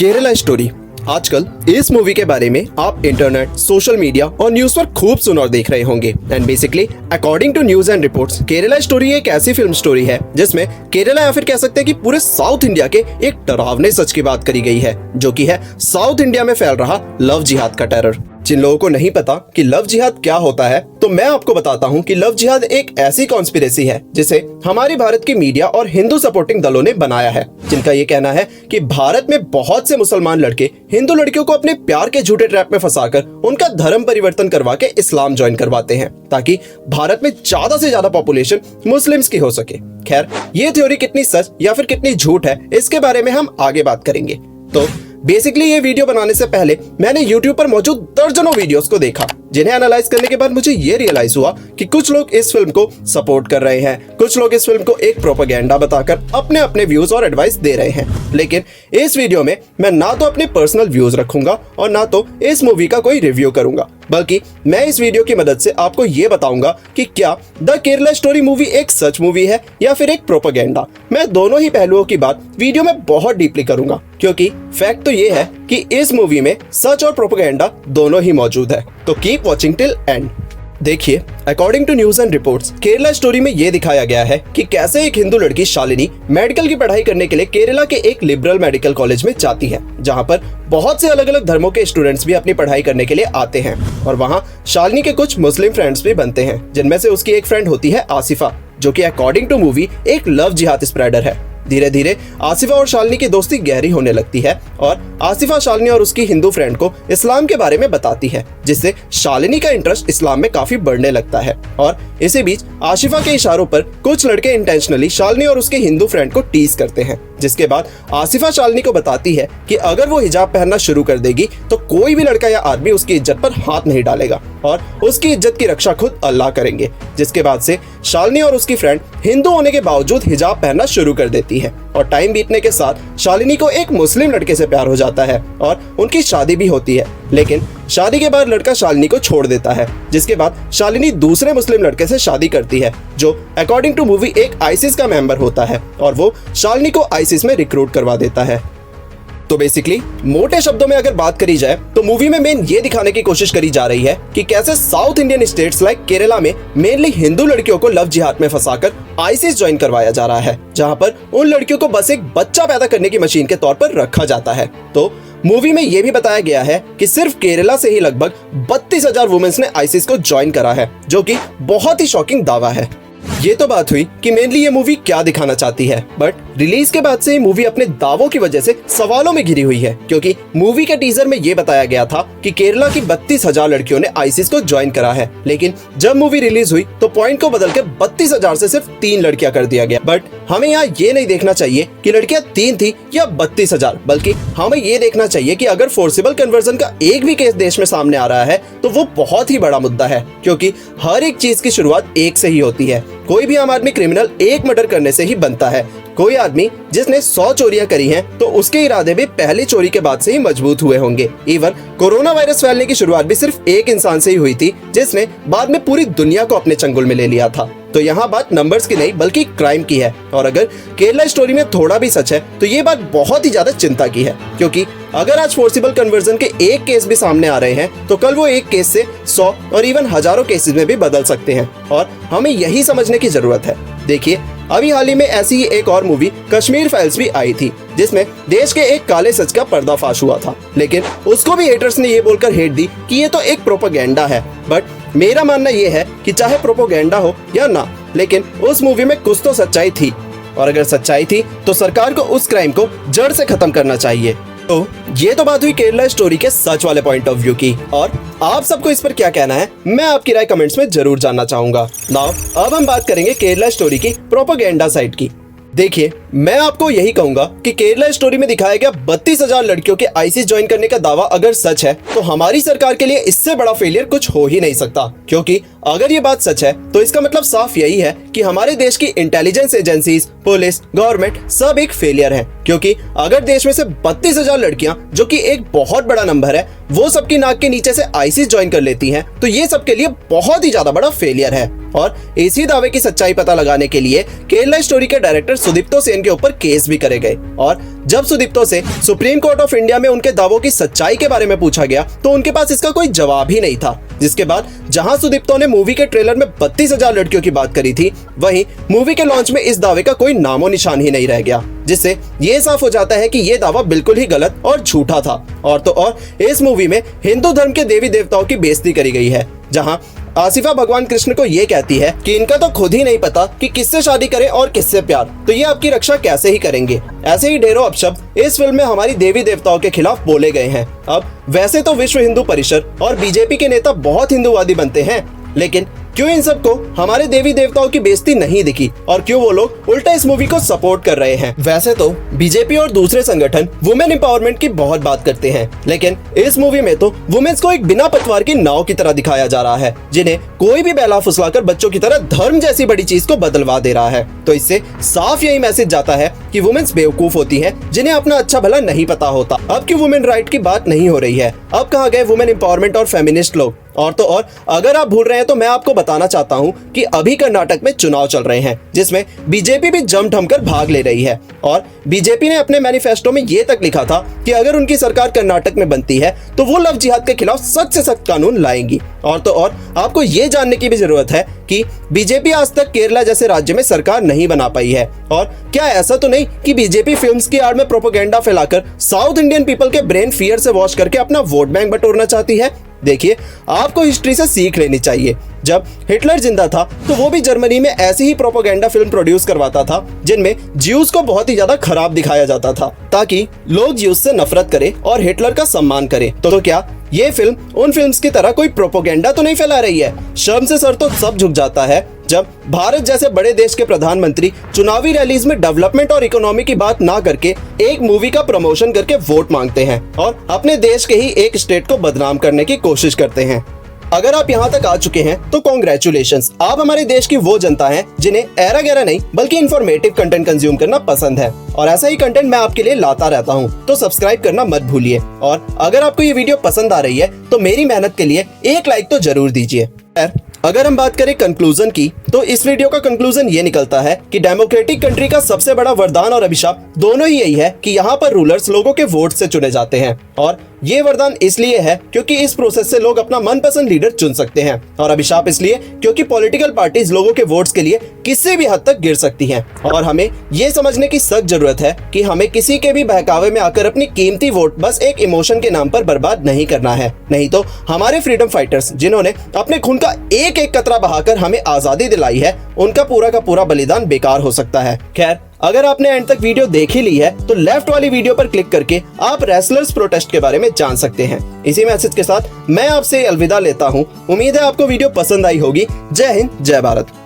Kerala story. आजकल इस movie के बारे में आप इंटरनेट, सोशल मीडिया और न्यूज पर खूब सुन और देख रहे होंगे। And basically according to news and reports, Kerala story एक ऐसी फिल्म स्टोरी है जिसमें केरला या फिर कह सकते हैं कि पूरे साउथ इंडिया के एक डरावने सच की बात करी गई है, जो कि है साउथ इंडिया में फैल रहा लव जिहाद का टेरर। जिन लोगों को नहीं पता कि लव जिहाद क्या होता है, तो मैं आपको बताता हूं कि लव जिहाद एक ऐसी कॉन्स्पिरेसी है जिसे हमारी भारत की मीडिया और हिंदू सपोर्टिंग दलों ने बनाया है, जिनका ये कहना है कि भारत में बहुत से मुसलमान लड़के हिंदू लड़कियों को अपने प्यार के झूठे ट्रैप में फंसाकर उनका धर्म परिवर्तन करवा के इस्लाम ज्वाइन करवाते हैं, ताकि भारत में ज्यादा से ज्यादा पॉपुलेशन मुस्लिम्स की हो सके। खैर, ये थ्योरी कितनी सच या फिर कितनी झूठ है, इसके बारे में हम आगे बात करेंगे। तो बेसिकली ये वीडियो बनाने से पहले मैंने YouTube पर मौजूद दर्जनों वीडियोस को देखा, जिन्हें एनालाइज करने के बाद मुझे ये रियलाइज हुआ कि कुछ लोग इस फिल्म को सपोर्ट कर रहे हैं, कुछ लोग इस फिल्म को एक प्रोपेगेंडा बताकर अपने अपने व्यूज और एडवाइस दे रहे हैं। लेकिन इस वीडियो में मैं ना तो अपने पर्सनल व्यूज रखूंगा और ना तो इस मूवी का कोई रिव्यू करूंगा, बल्कि मैं इस वीडियो की मदद से आपको ये बताऊंगा कि क्या द केरला स्टोरी मूवी एक सच मूवी है या फिर एक प्रोपेगेंडा। मैं दोनों ही पहलुओं की बात वीडियो में बहुत डीपली करूंगा, क्योंकि फैक्ट तो ये है कि इस मूवी में सच और प्रोपेगेंडा दोनों ही मौजूद है। तो कीप वॉचिंग टिल एंड। देखिए, according to news and reports, Kerala story में ये दिखाया गया है कि कैसे एक हिंदू लड़की शालिनी मेडिकल की पढ़ाई करने के लिए केरला के एक लिबरल मेडिकल कॉलेज में जाती है, जहां पर बहुत से अलग अलग धर्मों के स्टूडेंट्स भी अपनी पढ़ाई करने के लिए आते हैं। और वहां शालिनी के कुछ मुस्लिम फ्रेंड्स भी बनते हैं, जिनमें से उसकी एक फ्रेंड होती है आसिफा, जो कि अकॉर्डिंग टू मूवी एक लव जिहाद स्प्रेडर है। धीरे धीरे आसिफा और शालिनी की दोस्ती गहरी होने लगती है और आसिफा शालिनी और उसकी हिंदू फ्रेंड को इस्लाम के बारे में बताती है, जिससे शालिनी का इंटरेस्ट इस्लाम में काफी बढ़ने लगता है। और इसी बीच आसिफा के इशारों पर कुछ लड़के इंटेंशनली शालिनी और उसके हिंदू फ्रेंड को टीज करते हैं, जिसके बाद आसिफा शालिनी को बताती है कि अगर वो हिजाब पहनना शुरू कर देगी तो कोई भी लड़का या आदमी उसकी इज्जत पर हाथ नहीं डालेगा और उसकी इज्जत की रक्षा खुद अल्लाह करेंगे। जिसके बाद से शालिनी और उसकी फ्रेंड हिंदू होने के बावजूद हिजाब पहनना शुरू कर देती है और टाइम बीतने के साथ शालिनी को एक मुस्लिम लड़के से प्यार हो जाता है और उनकी शादी भी होती है। लेकिन शादी के बाद लड़का शालिनी को छोड़ देता है, जिसके बाद शालिनी दूसरे मुस्लिम लड़के से शादी करती है, जो अकॉर्डिंग टू मूवी एक आईसिस का मेंबर होता है और वो शालिनी को आईसिस में रिक्रूट करवा देता है। तो बेसिकली मोटे शब्दों में अगर बात करी जाए तो मूवी में मेन ये दिखाने की कोशिश करी जा रही है कि कैसे south Indian states like Kerala में मेनली हिंदू लड़कियों को लव जिहाद में फंसाकर आईसिस ज्वाइन करवाया जा रहा है, जहां पर उन लड़कियों को बस एक बच्चा पैदा करने की मशीन के तौर पर रखा जाता है। तो मूवी में यह भी बताया गया है कि सिर्फ केरला से ही लगभग 32,000 वुमेन्स ने आईसिस को ज्वाइन करा है, जो कि बहुत ही शॉकिंग दावा है। ये तो बात हुई कि मेनली ये मूवी क्या दिखाना चाहती है, बट रिलीज के बाद से ही मूवी अपने दावों की वजह से सवालों में घिरी हुई है, क्योंकि मूवी के टीजर में ये बताया गया था कि केरला की 32,000 लड़कियों ने आईसिस को ज्वाइन करा है। लेकिन जब मूवी रिलीज हुई तो पॉइंट को बदलकर 32,000 से सिर्फ 3 लड़कियां कर दिया गया। बट हमें यहाँ ये नहीं देखना चाहिए कि लड़कियां 3 थी या 32,000, बल्कि हमें ये देखना चाहिए कि अगर फोर्सिबल कन्वर्जन का एक भी केस देश में सामने आ रहा है तो वो बहुत ही बड़ा मुद्दा है, क्योंकि हर एक चीज की शुरुआत एक से ही होती है। कोई भी आम आदमी क्रिमिनल एक मर्डर करने से ही बनता है। कोई आदमी जिसने 100 चोरियां करी हैं तो उसके इरादे भी पहली चोरी के बाद से ही मजबूत हुए होंगे। इवन कोरोना वायरस फैलने की शुरुआत भी सिर्फ एक इंसान से ही हुई थी, जिसने बाद में पूरी दुनिया को अपने चंगुल में ले लिया था। तो यहाँ बात नंबर्स की नहीं बल्कि क्राइम की है। और अगर केरला स्टोरी में थोड़ा भी सच है तो ये बात बहुत ही ज्यादा चिंता की है, क्योंकि अगर आज फोर्सिबल कन्वर्जन के एक केस भी सामने आ रहे हैं तो कल वो एक केस से 100 और इवन हजारों केसेस में भी बदल सकते हैं, और हमें यही समझने की जरूरत है। देखिए, अभी हाल ही में ऐसी ही एक और मूवी कश्मीर फाइल्स भी आई थी, जिसमें देश के एक काले सच का पर्दाफाश हुआ था। लेकिन उसको भी हेटर्स ने ये बोलकर हेट दी कि ये तो एक प्रोपेगेंडा है। बट मेरा मानना ये है कि चाहे प्रोपेगेंडा हो या ना, लेकिन उस मूवी में कुछ तो सच्चाई थी, और अगर सच्चाई थी तो सरकार को उस क्राइम को जड़ से खत्म करना चाहिए। तो ये तो बात हुई केरला स्टोरी के सच वाले पॉइंट ऑफ व्यू की, और आप सबको इस पर क्या कहना है मैं आपकी राय कमेंट्स में जरूर जानना चाहूंगा। नाउ अब हम बात करेंगे केरला स्टोरी की प्रोपेगेंडा साइड की। देखिए, मैं आपको यही कहूंगा कि केरला स्टोरी में दिखाया गया 32,000 लड़कियों के आईसिस ज्वाइन करने का दावा अगर सच है तो हमारी सरकार के लिए इससे बड़ा फेलियर कुछ हो ही नहीं सकता, क्योंकि अगर ये बात सच है तो इसका मतलब साफ यही है कि हमारे देश की इंटेलिजेंस एजेंसीज, पुलिस, गवर्नमेंट सब एक फेलियर है। क्योंकि अगर देश में से 32,000 लड़कियां, जो कि एक बहुत बड़ा नंबर है, वो सबकी नाक के नीचे से आईसिस ज्वाइन कर लेती हैं, तो ये सबके लिए बहुत ही ज्यादा बड़ा फेलियर है। और इसी दावे की सच्चाई पता लगाने के लिए केरला स्टोरी के डायरेक्टर सुदीप्तो सेन के ऊपर केस भी करे गए। और जब सुदीप्तो से सुप्रीम कोर्ट ऑफ इंडिया में उनके दावों की सच्चाई के बारे में पूछा गया तो उनके पास इसका कोई जवाब ही नहीं था। जिसके बाद जहां सुदीप्तो ने मूवी के ट्रेलर में 32,000 लड़कियों की बात करी थी, वहीं मूवी के लॉन्च में इस दावे का कोई नामो निशान ही नहीं रह गया, जिससे ये साफ हो जाता है कि ये दावा बिल्कुल ही गलत और झूठा था। और तो और इस मूवी में हिंदू धर्म के देवी देवताओं की बेइज्जती करी गई है, जहां आसिफा भगवान कृष्ण को ये कहती है कि इनका तो खुद ही नहीं पता कि किससे शादी करें और किससे प्यार, तो ये आपकी रक्षा कैसे ही करेंगे। ऐसे ही ढेरों अपशब्द इस फिल्म में हमारी देवी देवताओं के खिलाफ बोले गए हैं। अब वैसे तो विश्व हिंदू परिषद और बीजेपी के नेता बहुत हिंदूवादी बनते हैं, लेकिन क्यों इन सबको हमारे देवी देवताओं की बेइज्जती नहीं दिखी और क्यों वो लोग उल्टा इस मूवी को सपोर्ट कर रहे हैं। वैसे तो बीजेपी और दूसरे संगठन वुमेन एम्पावरमेंट की बहुत बात करते हैं, लेकिन इस मूवी में तो वुमेन्स को एक बिना पतवार की नाव की तरह दिखाया जा रहा है, जिन्हें कोई भी बहला फुसलाकर बच्चों की तरह धर्म जैसी बड़ी चीज को बदलवा दे रहा है। तो इससे साफ यही मैसेज जाता है कि वुमेन्स बेवकूफ होती है, जिन्हें अपना अच्छा भला नहीं पता होता। अब की वुमेन राइट की बात नहीं हो रही है, अब कहाँ गए वुमेन एम्पावरमेंट और फेमिनिस्ट लोग। और तो और अगर आप भूल रहे हैं तो मैं आपको बताना चाहता हूं कि अभी कर्नाटक में चुनाव चल रहे हैं, जिसमें बीजेपी भी जम थमकर भाग ले रही है। और बीजेपी ने अपने मैनिफेस्टो में ये तक लिखा था कि अगर उनकी सरकार कर्नाटक में बनती है तो वो लव जिहाद के खिलाफ सख्त से सख्त कानून लाएंगी। और तो और आपको ये जानने की भी जरूरत है कि बीजेपी आज तक केरला जैसे राज्य में सरकार नहीं बना पाई है। और क्या ऐसा तो नहीं कि बीजेपी फिल्म्स की आड़ में प्रोपेगेंडा फैलाकर साउथ इंडियन पीपल के ब्रेन फियर से वॉश करके अपना वोट बैंक बटोरना चाहती है? देखिए, आपको हिस्ट्री से सीख लेनी चाहिए। जब हिटलर जिंदा था तो वो भी जर्मनी में ऐसी ही प्रोपेगेंडा फिल्म प्रोड्यूस करवाता था, जिनमें ज्यूज को बहुत ही ज्यादा खराब दिखाया जाता था, ताकि लोग ज्यूज से नफरत करें और हिटलर का सम्मान करें। तो क्या ये फिल्म उन फिल्म्स की तरह कोई प्रोपेगेंडा तो नहीं फैला रही है? शर्म से सर तो सब झुक जाता है जब भारत जैसे बड़े देश के प्रधानमंत्री चुनावी रैलीज में डेवलपमेंट और इकोनॉमी की बात ना करके एक मूवी का प्रमोशन करके वोट मांगते हैं और अपने देश के ही एक स्टेट को बदनाम करने की कोशिश करते हैं। अगर आप यहाँ तक आ चुके हैं तो कॉन्ग्रेचुलेशंस, आप हमारे देश की वो जनता हैं जिन्हें ऐरा गैरा नहीं बल्कि इंफॉर्मेटिव कंटेंट कंज्यूम करना पसंद है। और ऐसा ही कंटेंट मैं आपके लिए लाता रहता हूँ, तो सब्सक्राइब करना मत भूलिए। और अगर आपको ये वीडियो पसंद आ रही है तो मेरी मेहनत के लिए एक लाइक तो जरूर दीजिए। अगर हम बात करें कंक्लूजन की, तो इस वीडियो का कंक्लूजन ये निकलता है कि डेमोक्रेटिक कंट्री का सबसे बड़ा वरदान और अभिशाप दोनों ही यही है कि यहाँ पर रूलर्स लोगों के वोट से चुने जाते हैं। और ये वरदान इसलिए है क्योंकि इस प्रोसेस से लोग अपना मनपसंद लीडर चुन सकते हैं, और अभिशाप इसलिए क्योंकि पॉलिटिकल पार्टीज लोगों के वोट्स के लिए किसी भी हद तक गिर सकती हैं। और हमें ये समझने की सख्त जरूरत है कि हमें किसी के भी बहकावे में आकर अपनी कीमती वोट बस एक इमोशन के नाम पर बर्बाद नहीं करना है, नहीं तो हमारे फ्रीडम फाइटर्स जिन्होंने अपने खून का एक एक कतरा बहाकर हमें आजादी दिलाई है, उनका पूरा का पूरा बलिदान बेकार हो सकता है। खैर, अगर आपने एंड तक वीडियो देख ही ली है तो लेफ्ट वाली वीडियो पर क्लिक करके आप रेसलर्स प्रोटेस्ट के बारे में जान सकते हैं। इसी मैसेज के साथ मैं आपसे अलविदा लेता हूं। उम्मीद है आपको वीडियो पसंद आई होगी। जय हिंद, जय भारत।